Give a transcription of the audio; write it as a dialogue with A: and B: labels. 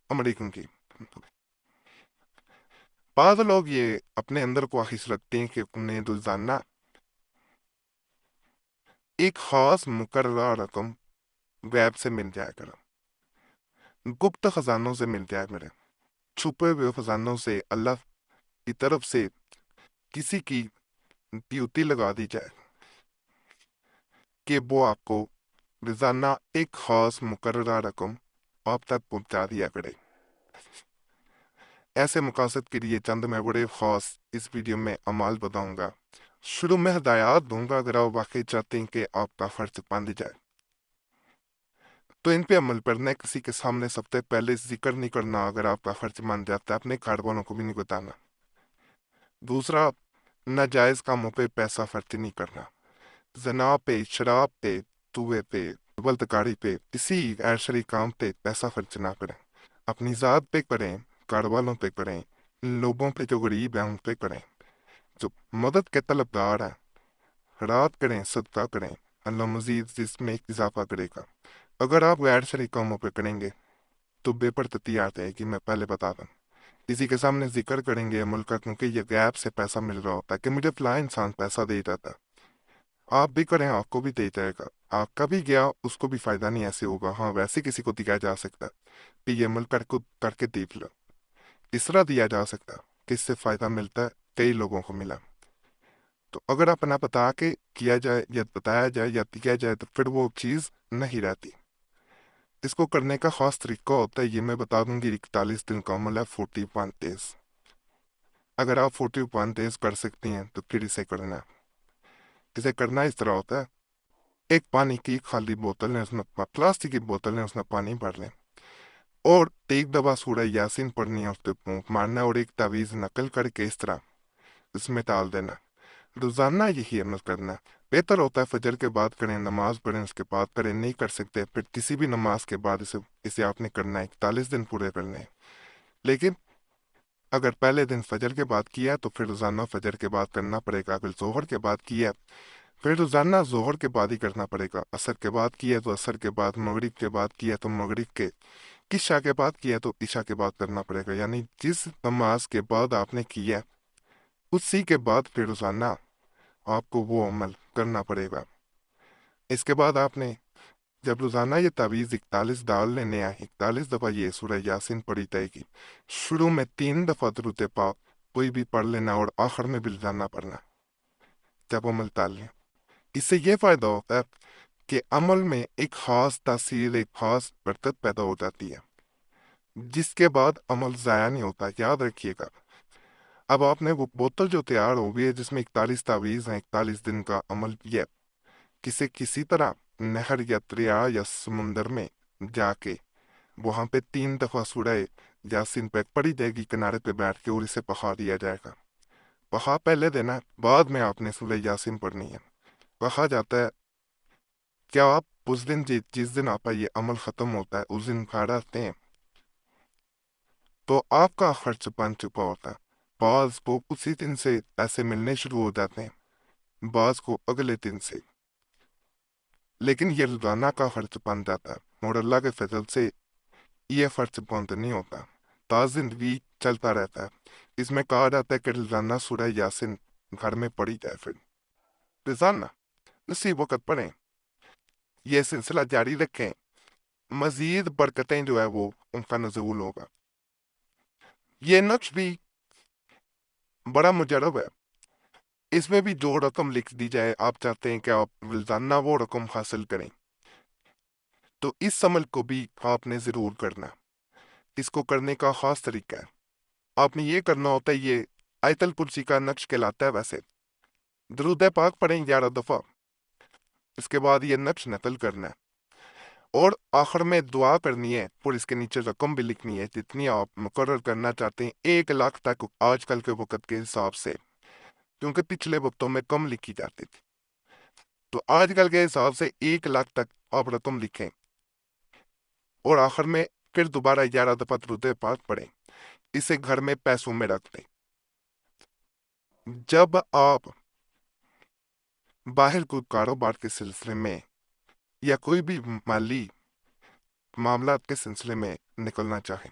A: American کی۔ بعض لوگ یہ اپنے اندر خواہش رکھتے ہیں کہ انہیں روزانہ ایک خاص مقررہ رقم غیب سے مل جائے کرے، گپت خزانوں سے مل جائے کرے، چھپے ہوئے خزانوں سے اللہ کی طرف سے کسی کی ڈیوٹی لگا دی جائے کہ وہ آپ کو روزانہ ایک خاص مقررہ رقم آپ تک پہنچا دیا کرے۔ ایسے مقاصد کے لیے چند میں بڑے خاص اس ویڈیو میں اعمال بتاؤں گا۔ شروع میں ہدایات دوں گا، اگر آپ واقعی چاہتے ہیں کہ آپ کا فرض باندھ جائے تو ان پہ عمل کرنا ہے۔ کسی کے سامنے سب سے پہلے ذکر نہیں کرنا اگر آپ کا فرض مان جاتا ہے، اپنے گھر والوں کو بھی نہیں بتانا۔ دوسرا، ناجائز کاموں پہ پیسہ خرچ نہیں کرنا، زنا پہ، شراب پہ، توے پہ، بلتکاری پہ، کسی ایشری کام پہ پیسہ خرچ نہ کریں۔ اپنی ذات پہ کریں، گھر والوں پہ کریں، لوگوں پہ جو غریب ہیں ان پہ کریں، جو مدد کے طلبگار ہیں رات کریں، صدقہ کریں، اللہ مزید اس میں اضافہ کرے گا۔ اگر آپ غیر شرعی کاموں پہ کریں گے تو بے پرتتی آتے ہیں کہ میں پہلے بتا دوں، کسی کے سامنے ذکر کریں گے عمل کا، کیونکہ یہ غیب سے پیسہ مل رہا ہوتا ہے کہ مجھے فلاں انسان پیسہ دے جاتا ہے، آپ بھی کریں آپ کو بھی دے جائے گا، آپ کا بھی گیا اس کو بھی فائدہ نہیں ایسے ہوگا، ہاں ویسے کسی کو دیا جا سکتا ہے کہ یہ عمل کر کے دیکھ لو، اس طرح دیا جا سکتا کہ اس سے فائدہ ملتا ہے، کئی لوگوں کو ملا۔ تو اگر اپنا بتا کے کیا جائے یا بتایا جائے یا دیا جائے تو پھر وہ چیز نہیں رہتی۔ اس کو کرنے کا خاص طریقہ ہوتا ہے، یہ میں بتا دوں گی۔ 41 دن کا عمل ہے، 41 days۔ اگر آپ 41 days کر سکتی ہیں تو پھر اسے کرنا ہے۔ اسے کرنا اس طرح ہوتا ہے، ایک پانی کی خالی بوتل ہے، اس میں پلاسٹک کی بوتل ہے، اس میں پانی بھر لیں اور ایک دفعہ سورہ یاسین پڑھنی ہے، اس پہ پھونک مارنا ہے اور ایک تعویذ نقل کر کے اس طرح اس میں ڈال دینا۔ روزانہ یہی عمل کرنا ہے۔ بہتر ہوتا ہے فجر کے بعد کریں، نماز پڑھیں اس کے بعد کریں، نہیں کر سکتے پھر کسی بھی نماز کے بعد اسے آپ نے کرنا ہے، 41 دن پورے کرنے ہیں۔ لیکن اگر پہلے دن فجر کے بعد کیا تو پھر روزانہ فجر کے بعد کرنا پڑے گا، اگر ظہر کے بعد کیا پھر روزانہ ظہر کے بعد ہی کرنا پڑے گا، عصر کے بعد کیا تو عصر کے بعد، مغرب کے بعد کیا تو مغرب کے، عشاء کے بعد کیا تو عشاء کے بعد کرنا پڑے گا، یعنی جس نماز کے بعد آپ نے کیا اسی کے بعد پھر روزانہ آپ کو وہ عمل کرنا پڑے گا۔ اس کے بعد آپ نے جب روزانہ یہ تعویذ 41 ڈال لینے ہیں، 41 دفعہ یہ سورہ یاسین پڑھی جائے گی، شروع میں 3 دفعہ درود پاک کوئی بھی پڑھ لینا اور آخر میں بھی روزانہ پڑھنا جب عمل ڈال لیں۔ اس سے یہ فائدہ ہوتا ہے کہ عمل میں ایک خاص تاثیر، ایک خاص برکت پیدا ہو جاتی ہے، جس کے بعد عمل ضائع نہیں ہوتا، یاد رکھیے گا۔ اب آپ نے وہ بوتل جو تیار ہو گئی ہے جس میں 41 تعویذ ہیں، 41 دن کا عمل یہ کسی طرح نہر یا دریا یا سمندر میں جا کے وہاں پہ 3 دفعہ سورہ یاسین پہ پڑھی جائے گی کنارے پہ بیٹھ کے اور اسے بہا دیا جائے گا۔ بہا پہلے دینا ہے، بعد میں آپ نے سورہ یاسین پڑھنی ہے۔ کہا جاتا ہے کیا آپ اس دن جس دن آپ کا یہ عمل ختم ہوتا ہے اس دن کھا رہتے ہیں تو آپ کا خرچ بن چکا ہوتا ہے۔ بعض کو اسی دن سے پیسے ملنے شروع ہو جاتے ہیں، بعض کو اگلے دن سے، لیکن یہ روزانہ کا خرچ بن جاتا ہے اور اللہ کے فضل سے یہ خرچ بند نہیں ہوتا، تا زندگی چلتا رہتا ہے۔ اس میں کہا جاتا ہے کہ روزانہ سورہ یاسین گھر میں پڑھی جائے، پھر روزانہ اسی وقت پڑھیں، یہ سلسلہ جاری رکھیں، مزید برکتیں جو ہے وہ ان کا نزول ہوگا۔ یہ نقش بھی بڑا مجرب ہے، اس میں بھی جو رقم لکھ دی جائے، آپ چاہتے ہیں کہ آپ روزانہ وہ رقم حاصل کریں تو اس عمل کو بھی آپ نے ضرور کرنا۔ اس کو کرنے کا خاص طریقہ ہے، آپ نے یہ کرنا ہوتا ہے، یہ آیت الکرسی کا نقش کہلاتا ہے ویسے۔ درود پاک پڑھیں 11 دفعہ، اس کے بعد یہ نقش نقل کرنا ہے اور آخر میں دعا کرنی ہے اور اس کے نیچے رقم بھی لکھنی ہے جتنی آپ مقرر کرنا چاہتے ہیں، 1 لاکھ تک آج کل کے وقت کے حساب سے، کیونکہ پچھلے وقتوں میں کم لکھی جاتی تھی، تو آج کل کے حساب سے 1 لاکھ تک آپ رقم لکھیں اور آخر میں پھر دوبارہ 11 دفعہ درود پاک پڑھیں، اسے گھر میں پیسوں میں رکھ دیں۔ جب آپ باہر کوئی کاروبار کے سلسلے میں یا کوئی بھی مالی معاملات کے سلسلے میں نکلنا چاہیں